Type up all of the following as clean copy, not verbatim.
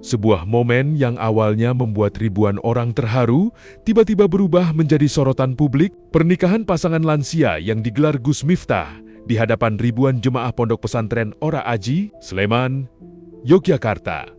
Sebuah momen yang awalnya membuat ribuan orang terharu, tiba-tiba berubah menjadi sorotan publik. Pernikahan pasangan lansia yang digelar Gus Miftah di hadapan ribuan jemaah Pondok Pesantren Ora Aji, Sleman, Yogyakarta,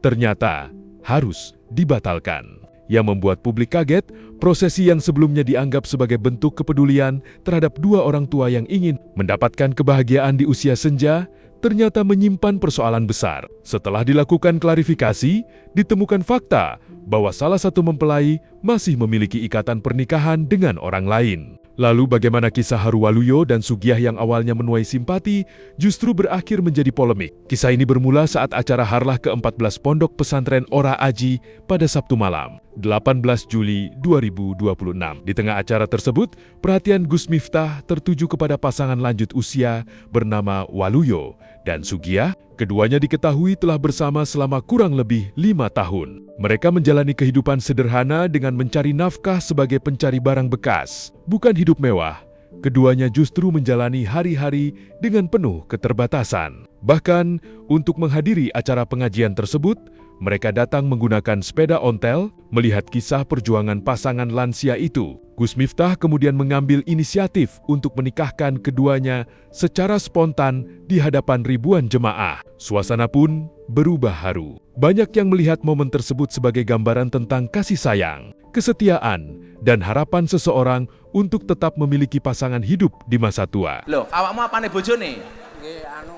ternyata harus dibatalkan. Yang membuat publik kaget, prosesi yang sebelumnya dianggap sebagai bentuk kepedulian terhadap dua orang tua yang ingin mendapatkan kebahagiaan di usia senja, ternyata menyimpan persoalan besar. Setelah dilakukan klarifikasi, ditemukan fakta bahwa salah satu mempelai masih memiliki ikatan pernikahan dengan orang lain. Lalu bagaimana kisah haru Waluyo dan Sugiyah yang awalnya menuai simpati justru berakhir menjadi polemik. Kisah ini bermula saat acara harlah ke-14 Pondok Pesantren Ora Aji pada Sabtu malam, 18 Juli 2026. Di tengah acara tersebut, perhatian Gus Miftah tertuju kepada pasangan lanjut usia bernama Waluyo dan Sugiyah. Keduanya diketahui telah bersama selama kurang lebih 5 tahun. Mereka menjalani kehidupan sederhana dengan mencari nafkah sebagai pencari barang bekas. Bukan hidup mewah, keduanya justru menjalani hari-hari dengan penuh keterbatasan. Bahkan, untuk menghadiri acara pengajian tersebut, mereka datang menggunakan sepeda ontel. Melihat kisah perjuangan pasangan lansia itu, Gus Miftah kemudian mengambil inisiatif untuk menikahkan keduanya secara spontan di hadapan ribuan jemaah. Suasana pun berubah haru. Banyak yang melihat momen tersebut sebagai gambaran tentang kasih sayang, kesetiaan, dan harapan seseorang untuk tetap memiliki pasangan hidup di masa tua. Loh, awakmu apane bojone? Nggih anu.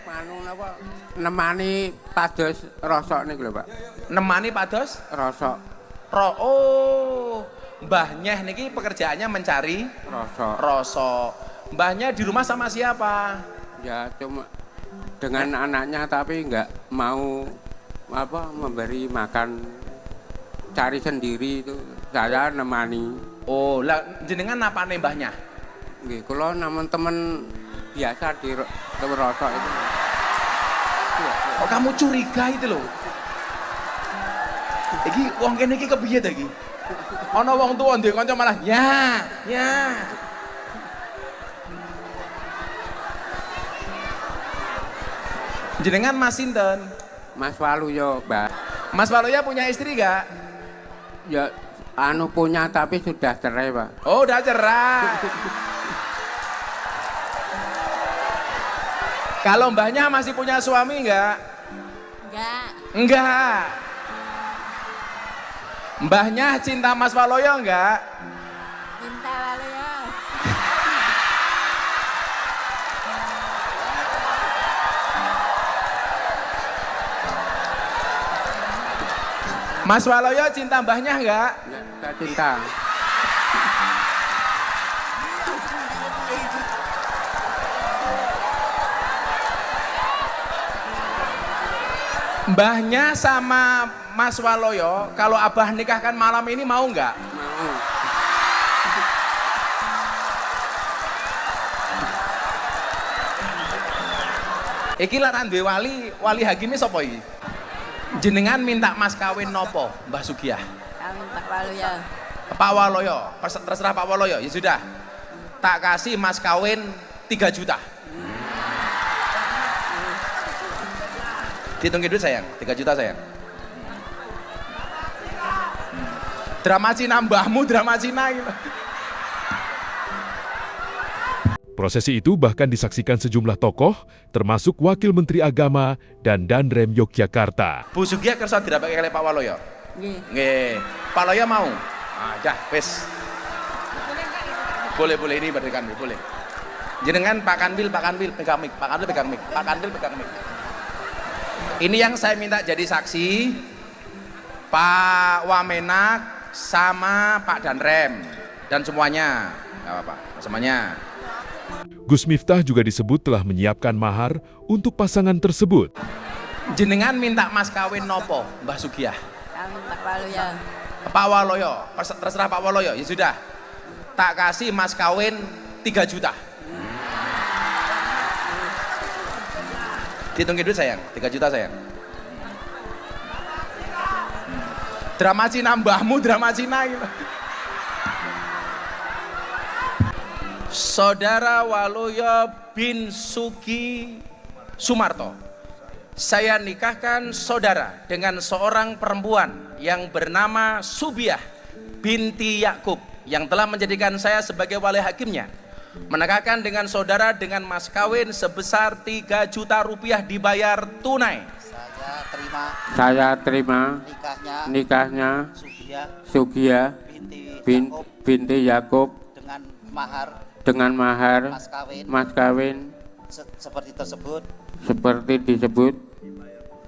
Anu napa? Nemani pados rosok niku lho, Pak. Nemani pados? Rosok. Oh, Mbah Nyeh niki pekerjaannya mencari Rosok. rosok. Mbahnya di rumah sama siapa? Ya cuma dengan anaknya tapi enggak mau memberi makan, cari sendiri itu. Saya nemani. Oh, lah jenengan napane mbahnya? Nggih, kula namun temen biasa di rosok itu. Oh, kamu curiga itu loh. Iki wong kene iki kepiye ta iki? Ana wong tuwa ndek kanca malah ya. Jenengan Mas sinten? Mas Waluyo, Mbak. Mas Waluyo punya istri gak? Ya anu punya tapi sudah cerai, Pak. Oh, udah cerai. Kalau mbahnya masih punya suami enggak? Enggak. Mbahnya cinta Mas Waluyo enggak? Cinta Waluyo. Mas Waluyo cinta mbahnya enggak? Ya, saya cinta. Mbahnya sama Mas Waluyo, kalau abah nikahkan malam ini mau nggak? Mau. Iki laran duwe wali hakime sapa iki? Jenengan minta mas kawin nopo, Mbah Sugiyah? Kawin Pak Waluyo. Pak Waluyo, terserah Pak Waluyo, ya sudah. Tak kasih mas kawin 3 juta. Hitung duit sayang, 3 juta sayang. Drama Cina mbahmu, drama Cina gitu. Prosesi itu bahkan disaksikan sejumlah tokoh, termasuk Wakil Menteri Agama dan Danrem Yogyakarta. Bu Sugiyah kersa dirapake kali Pak Waluyo? Nggih. Nggih. Pak Waluyo mau? Ah, dah, wis. Boleh ini berikan boleh. Jenengan Pak Kanwil pegang mic, Pak Kanwil pegang mic. Ini yang saya minta jadi saksi Pak Wamenak sama Pak Danrem dan semuanya, nggak apa-apa, semuanya. Gus Miftah juga disebut telah menyiapkan mahar untuk pasangan tersebut. Jenengan minta mas kawin nopo, Mbah Sugiyah? Kawin Pak Waluyo. Pak Waluyo, terserah Pak Waluyo, ya sudah. Tak kasih mas kawin 3 juta. Hitung duit sayang, 3 juta sayang. Drama Cina mbahmu, drama Cina gitu. Saudara Waluyo bin Sugi Sumarto saya nikahkan saudara dengan seorang perempuan yang bernama Subiah binti Yakub yang telah menjadikan saya sebagai wali hakimnya. Menikahkan dengan saudara dengan mas kawin sebesar 3 juta rupiah dibayar tunai. Saya terima nikahnya Sugiya binti Yakub dengan mahar mas kawin seperti tersebut disebut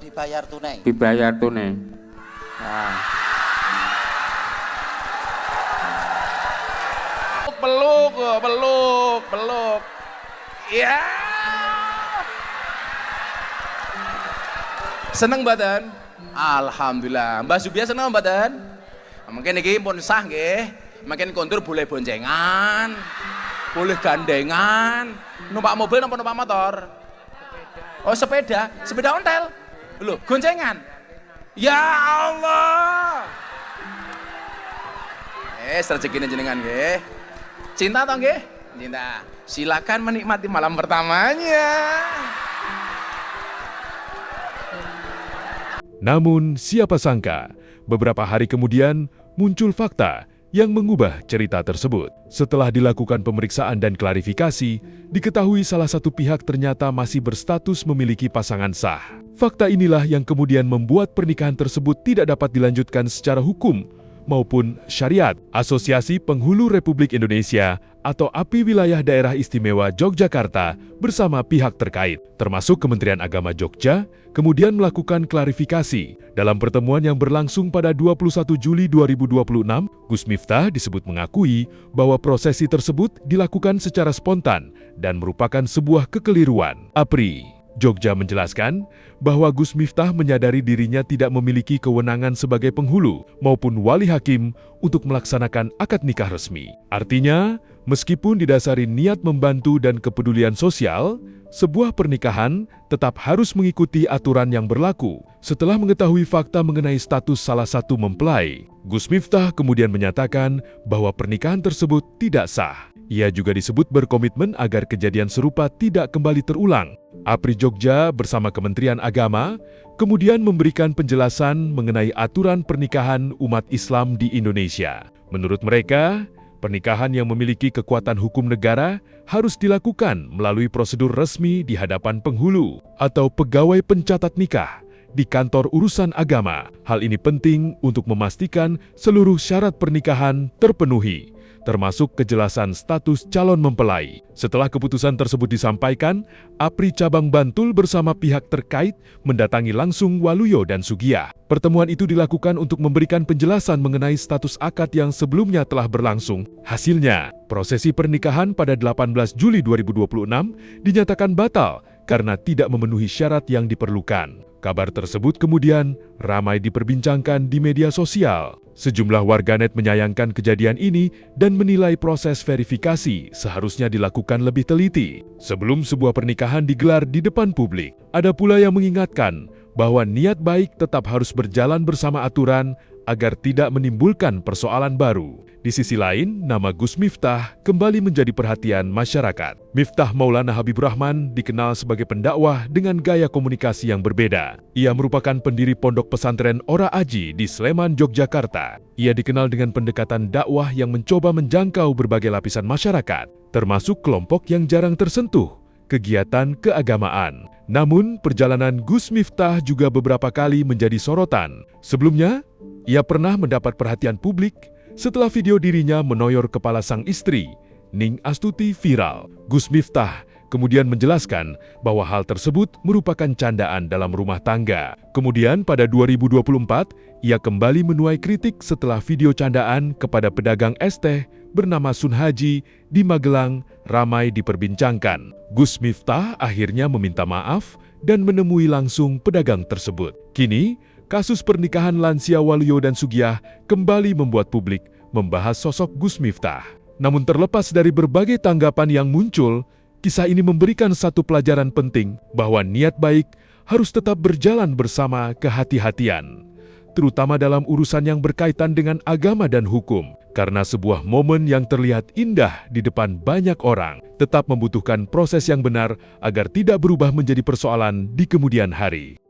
dibayar tunai. Nah. Peluk. Ya. Seneng mboten? Alhamdulillah. Mbah Subia seneng mboten? Mungkin iki pun sah nggih. Mungkin kondur boleh boncengan, boleh gandengan, numpak mobil napa numpak motor? Oh sepeda ontel. Loh, goncengan. Ya Allah. Rezekine jenengan nggih. Cinta toh nggih? Cinta. Silakan menikmati malam pertamanya. Namun, siapa sangka, beberapa hari kemudian muncul fakta yang mengubah cerita tersebut. Setelah dilakukan pemeriksaan dan klarifikasi, diketahui salah satu pihak ternyata masih berstatus memiliki pasangan sah. Fakta inilah yang kemudian membuat pernikahan tersebut tidak dapat dilanjutkan secara hukum maupun syariat. Asosiasi Penghulu Republik Indonesia atau API Wilayah Daerah Istimewa Yogyakarta bersama pihak terkait, termasuk Kementerian Agama Jogja, kemudian melakukan klarifikasi. Dalam pertemuan yang berlangsung pada 21 Juli 2026, Gus Miftah disebut mengakui bahwa prosesi tersebut dilakukan secara spontan dan merupakan sebuah kekeliruan. APRI Jogja menjelaskan bahwa Gus Miftah menyadari dirinya tidak memiliki kewenangan sebagai penghulu maupun wali hakim untuk melaksanakan akad nikah resmi. Artinya, meskipun didasari niat membantu dan kepedulian sosial, sebuah pernikahan tetap harus mengikuti aturan yang berlaku. Setelah mengetahui fakta mengenai status salah satu mempelai, Gus Miftah kemudian menyatakan bahwa pernikahan tersebut tidak sah. Ia juga disebut berkomitmen agar kejadian serupa tidak kembali terulang. APRI Jogja bersama Kementerian Agama kemudian memberikan penjelasan mengenai aturan pernikahan umat Islam di Indonesia. Menurut mereka, pernikahan yang memiliki kekuatan hukum negara harus dilakukan melalui prosedur resmi di hadapan penghulu atau pegawai pencatat nikah di kantor urusan agama. Hal ini penting untuk memastikan seluruh syarat pernikahan terpenuhi, termasuk kejelasan status calon mempelai. Setelah keputusan tersebut disampaikan, APRI Cabang Bantul bersama pihak terkait mendatangi langsung Waluyo dan Sugiah. Pertemuan itu dilakukan untuk memberikan penjelasan mengenai status akad yang sebelumnya telah berlangsung. Hasilnya, prosesi pernikahan pada 18 Juli 2026 dinyatakan batal karena tidak memenuhi syarat yang diperlukan. Kabar tersebut kemudian ramai diperbincangkan di media sosial. Sejumlah warganet menyayangkan kejadian ini dan menilai proses verifikasi seharusnya dilakukan lebih teliti sebelum sebuah pernikahan digelar di depan publik. Ada pula yang mengingatkan bahwa niat baik tetap harus berjalan bersama aturan agar tidak menimbulkan persoalan baru. Di sisi lain, nama Gus Miftah kembali menjadi perhatian masyarakat. Miftah Maulana Habibur Rahman dikenal sebagai pendakwah dengan gaya komunikasi yang berbeda. Ia merupakan pendiri Pondok Pesantren Ora Aji di Sleman, Yogyakarta. Ia dikenal dengan pendekatan dakwah yang mencoba menjangkau berbagai lapisan masyarakat, termasuk kelompok yang jarang tersentuh kegiatan keagamaan. Namun, perjalanan Gus Miftah juga beberapa kali menjadi sorotan. Sebelumnya, ia pernah mendapat perhatian publik setelah video dirinya menoyor kepala sang istri, Ning Astuti, viral. Gus Miftah kemudian menjelaskan bahwa hal tersebut merupakan candaan dalam rumah tangga. Kemudian pada 2024, ia kembali menuai kritik setelah video candaan kepada pedagang es teh bernama Sun Haji di Magelang ramai diperbincangkan. Gus Miftah akhirnya meminta maaf dan menemui langsung pedagang tersebut. Kini, kasus pernikahan lansia Waluyo dan Sugiah kembali membuat publik membahas sosok Gus Miftah. Namun terlepas dari berbagai tanggapan yang muncul, kisah ini memberikan satu pelajaran penting bahwa niat baik harus tetap berjalan bersama kehati-hatian, terutama dalam urusan yang berkaitan dengan agama dan hukum. Karena sebuah momen yang terlihat indah di depan banyak orang tetap membutuhkan proses yang benar agar tidak berubah menjadi persoalan di kemudian hari.